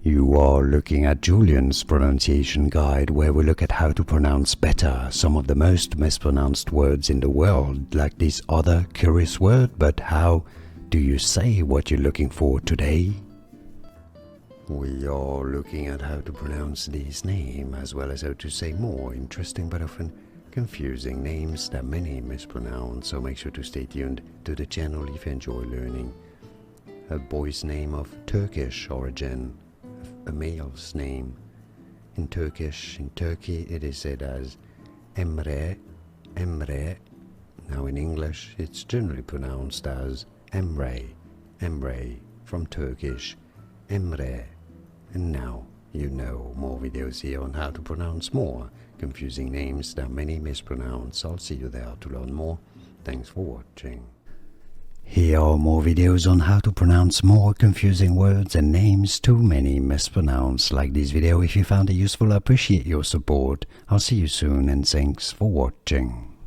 You are looking at Julian's pronunciation guide, where we look at how to pronounce better some of the most mispronounced words in the world, like this other curious word. But how do you say what you're looking for today? We are looking at how to pronounce these names, as well as how to say more interesting but often confusing names that many mispronounce, so make sure to stay tuned to the channel if you enjoy learning. A boy's name of Turkish origin, a male's name. In Turkey it is said as Emre, Emre. Now in English it's generally pronounced as Emre, Emre, from Turkish, Emre. And now you know more videos here on how to pronounce more confusing names that many mispronounce. I'll see you there to learn more. Thanks for watching. Here are more videos on how to pronounce more confusing words and names too many mispronounce. Like this video if you found it useful. I appreciate your support. I'll see you soon and thanks for watching.